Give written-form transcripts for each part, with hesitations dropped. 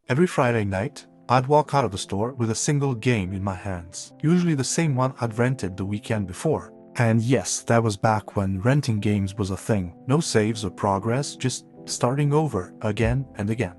Every Friday night, I'd walk out of the store with a single game in my hands, usually the same one I'd rented the weekend before. And yes, that was back when renting games was a thing. No saves or progress, just starting over again and again.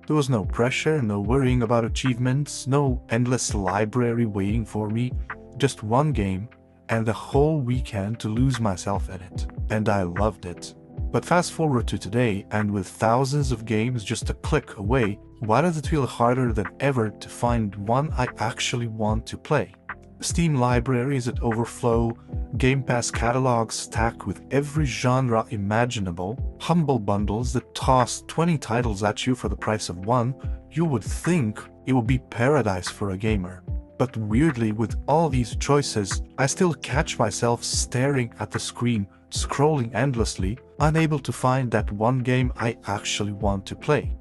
There was no pressure, no worrying about achievements, no endless library waiting for me, just one game and the whole weekend to lose myself in it. And I loved it. But fast forward to today, and with thousands of games just a click away, why does it feel harder than ever to find one I actually want to play? Steam libraries that overflow, Game Pass catalogs stacked with every genre imaginable, humble bundles that toss 20 titles at you for the price of one. You would think it would be paradise for a gamer. But weirdly, with all these choices, I still catch myself staring at the screen, scrolling endlessly, unable to find that one game I actually want to play.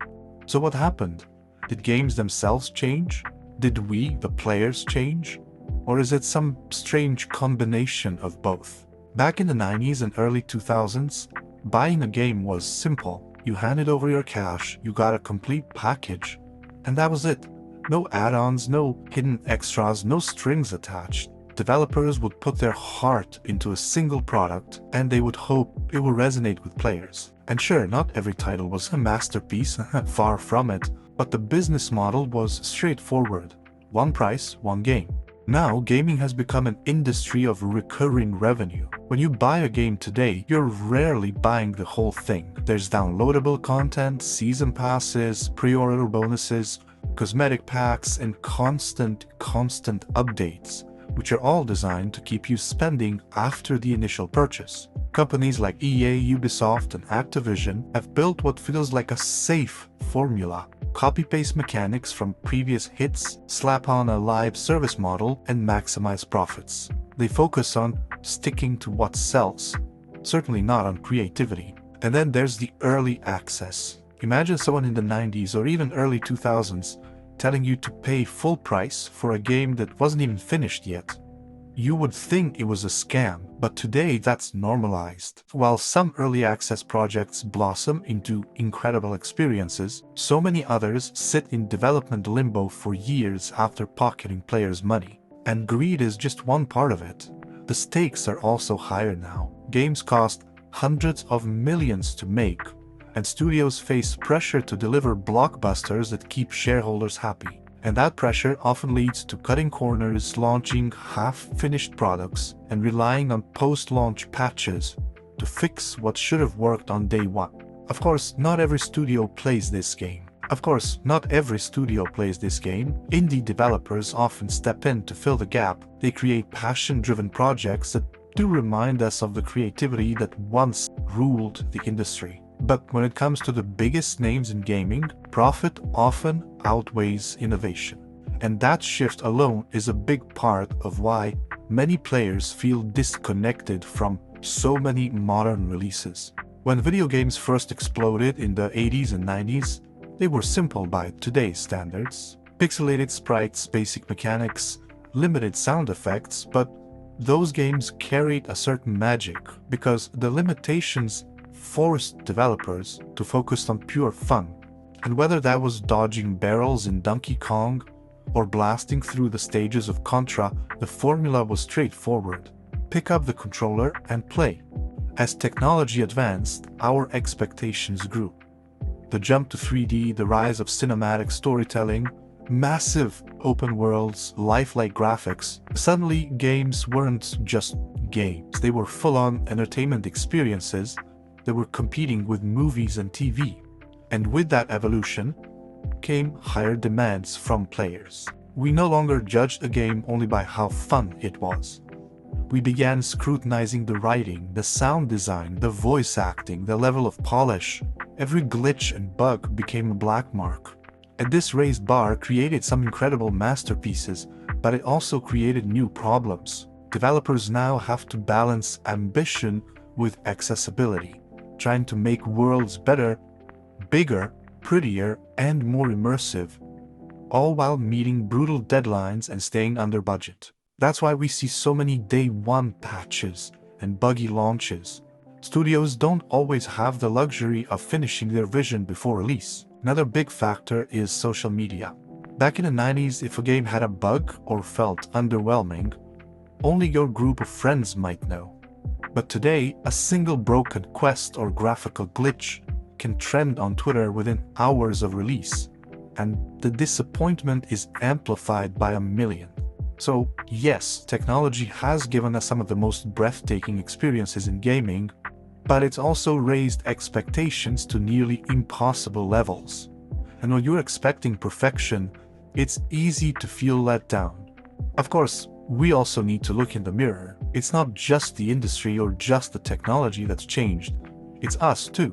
So what happened? Did games themselves change? Did we, the players, change? Or is it some strange combination of both? Back in the 90s and early 2000s, buying a game was simple. You handed over your cash, you got a complete package, and that was it. No add-ons, no hidden extras, no strings attached. Developers would put their heart into a single product, and they would hope it will resonate with players. And sure, not every title was a masterpiece, far from it, but the business model was straightforward. One price, one game. Now, gaming has become an industry of recurring revenue. When you buy a game today, you're rarely buying the whole thing. There's downloadable content, season passes, pre-order bonuses, cosmetic packs, and constant updates, which are all designed to keep you spending after the initial purchase. Companies like EA, Ubisoft, and Activision have built what feels like a safe formula. Copy-paste mechanics from previous hits, slap on a live service model, and maximize profits. They focus on sticking to what sells, certainly not on creativity. And then there's the early access. Imagine someone in the 90s or even early 2000s telling you to pay full price for a game that wasn't even finished yet. You would think it was a scam, but today that's normalized. While some early access projects blossom into incredible experiences, so many others sit in development limbo for years after pocketing players' money. And greed is just one part of it. The stakes are also higher now. Games cost hundreds of millions to make, and studios face pressure to deliver blockbusters that keep shareholders happy. And that pressure often leads to cutting corners, launching half-finished products, and relying on post-launch patches to fix what should have worked on day one. Of course, not every studio plays this game. Indie developers often step in to fill the gap. They create passion-driven projects that do remind us of the creativity that once ruled the industry. But when it comes to the biggest names in gaming, profit often outweighs innovation. And that shift alone is a big part of why many players feel disconnected from so many modern releases. When video games first exploded in the 80s and 90s, they were simple by today's standards. Pixelated sprites, basic mechanics, limited sound effects, but those games carried a certain magic because the limitations forced developers to focus on pure fun. And whether that was dodging barrels in Donkey Kong or blasting through the stages of Contra, the formula was straightforward. Pick up the controller and play. As technology advanced, our expectations grew. The jump to 3D, the rise of cinematic storytelling, massive open worlds, lifelike graphics. Suddenly, games weren't just games. They were full-on entertainment experiences that were competing with movies and TV. And with that evolution came higher demands from players. We no longer judged a game only by how fun it was. We began scrutinizing the writing, the sound design, the voice acting, the level of polish. Every glitch and bug became a black mark. And this raised bar created some incredible masterpieces, but it also created new problems. Developers now have to balance ambition with accessibility, trying to make worlds better, bigger, prettier, and more immersive, all while meeting brutal deadlines and staying under budget. That's why we see so many day one patches and buggy launches. Studios don't always have the luxury of finishing their vision before release. Another big factor is social media. Back in the 90s, if a game had a bug or felt underwhelming, only your group of friends might know. But today, a single broken quest or graphical glitch can trend on Twitter within hours of release, and the disappointment is amplified by a million. So, yes, technology has given us some of the most breathtaking experiences in gaming, but it's also raised expectations to nearly impossible levels. And when you're expecting perfection, it's easy to feel let down. Of course, we also need to look in the mirror. It's not just the industry or just the technology that's changed, it's us too.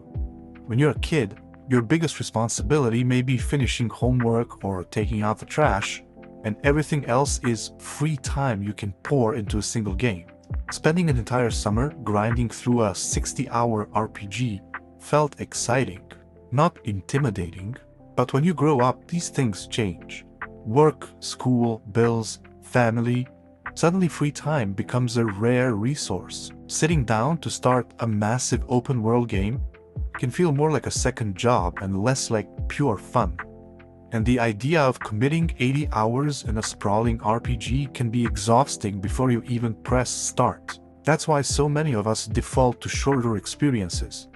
When you're a kid, your biggest responsibility may be finishing homework or taking out the trash, and everything else is free time you can pour into a single game. Spending an entire summer grinding through a 60-hour RPG felt exciting, not intimidating. But when you grow up, these things change. Work, school, bills, family. Suddenly free time becomes a rare resource. Sitting down to start a massive open-world game can feel more like a second job and less like pure fun. And the idea of committing 80 hours in a sprawling RPG can be exhausting before you even press start. That's why so many of us default to shorter experiences.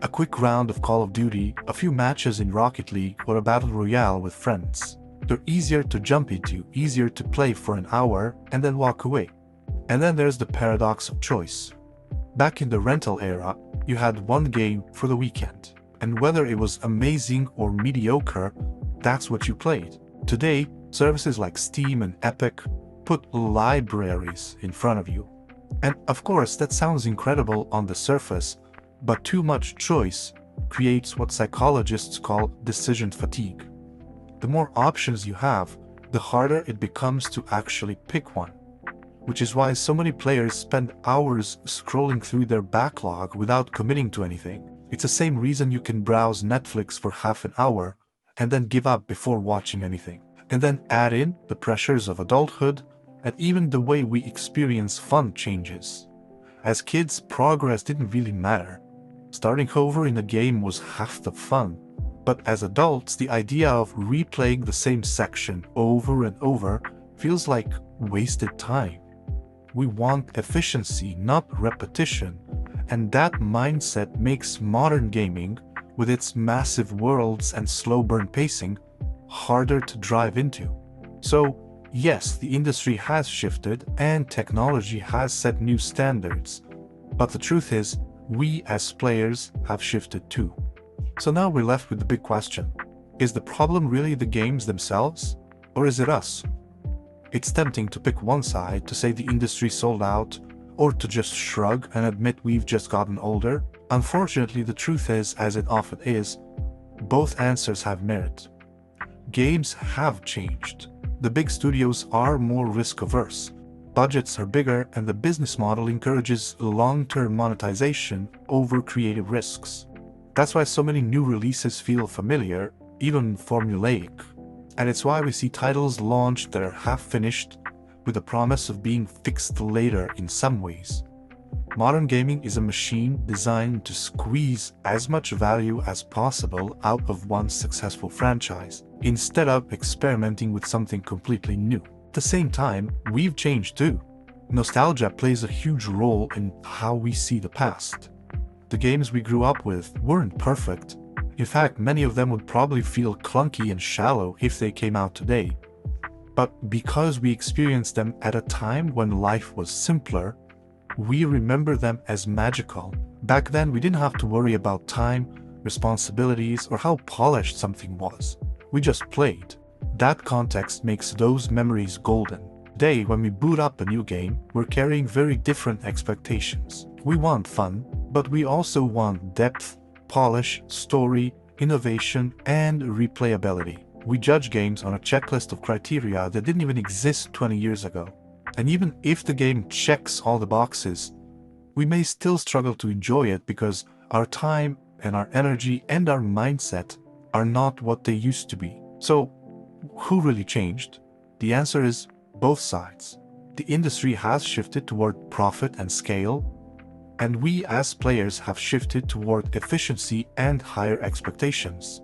A quick round of Call of Duty, a few matches in Rocket League, or a battle royale with friends. They're easier to jump into, easier to play for an hour and then walk away. And then there's the paradox of choice. Back in the rental era, you had one game for the weekend, and whether it was amazing or mediocre, that's what you played. Today, services like Steam and Epic put libraries in front of you. And of course, that sounds incredible on the surface, but too much choice creates what psychologists call decision fatigue. The more options you have, the harder it becomes to actually pick one. Which is why so many players spend hours scrolling through their backlog without committing to anything. It's the same reason you can browse Netflix for half an hour and then give up before watching anything. And then add in the pressures of adulthood, and even the way we experience fun changes. As kids, progress didn't really matter. Starting over in a game was half the fun. But as adults, the idea of replaying the same section over and over feels like wasted time. We want efficiency, not repetition, and that mindset makes modern gaming, with its massive worlds and slow burn pacing, harder to drive into. So, yes, the industry has shifted and technology has set new standards, but the truth is, we as players have shifted too. So now we're left with the big question. Is the problem really the games themselves, or is it us? It's tempting to pick one side, to say the industry sold out, or to just shrug and admit we've just gotten older. Unfortunately, the truth is, as it often is, both answers have merit. Games have changed. The big studios are more risk-averse. Budgets are bigger, and the business model encourages long-term monetization over creative risks. That's why so many new releases feel familiar, even formulaic. And it's why we see titles launched that are half-finished, with the promise of being fixed later in some ways. Modern gaming is a machine designed to squeeze as much value as possible out of one successful franchise, instead of experimenting with something completely new. At the same time, we've changed too. Nostalgia plays a huge role in how we see the past. The games we grew up with weren't perfect. In fact, many of them would probably feel clunky and shallow if they came out today. But because we experienced them at a time when life was simpler, we remember them as magical. Back then, we didn't have to worry about time, responsibilities, or how polished something was. We just played. That context makes those memories golden. Today, when we boot up a new game, we're carrying very different expectations. We want fun, but we also want depth, polish, story, innovation, and replayability. We judge games on a checklist of criteria that didn't even exist 20 years ago. And even if the game checks all the boxes, we may still struggle to enjoy it because our time and our energy and our mindset are not what they used to be. So, who really changed? The answer is both sides. The industry has shifted toward profit and scale, and we as players have shifted toward efficiency and higher expectations.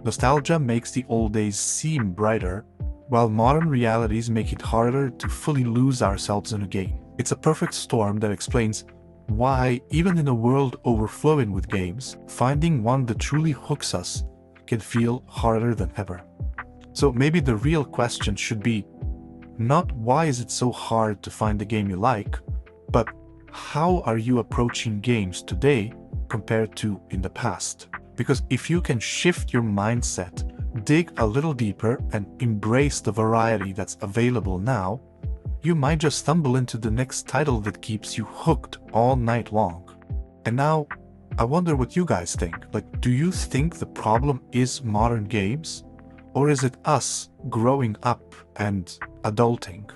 Nostalgia makes the old days seem brighter, while modern realities make it harder to fully lose ourselves in a game. It's a perfect storm that explains why, even in a world overflowing with games, finding one that truly hooks us can feel harder than ever. So maybe the real question should be not why is it so hard to find the game you like, but how are you approaching games today compared to in the past? Because if you can shift your mindset, dig a little deeper, and embrace the variety that's available now, you might just stumble into the next title that keeps you hooked all night long. And now, I wonder what you guys think. Like, do you think the problem is modern games? Or is it us growing up and adulting?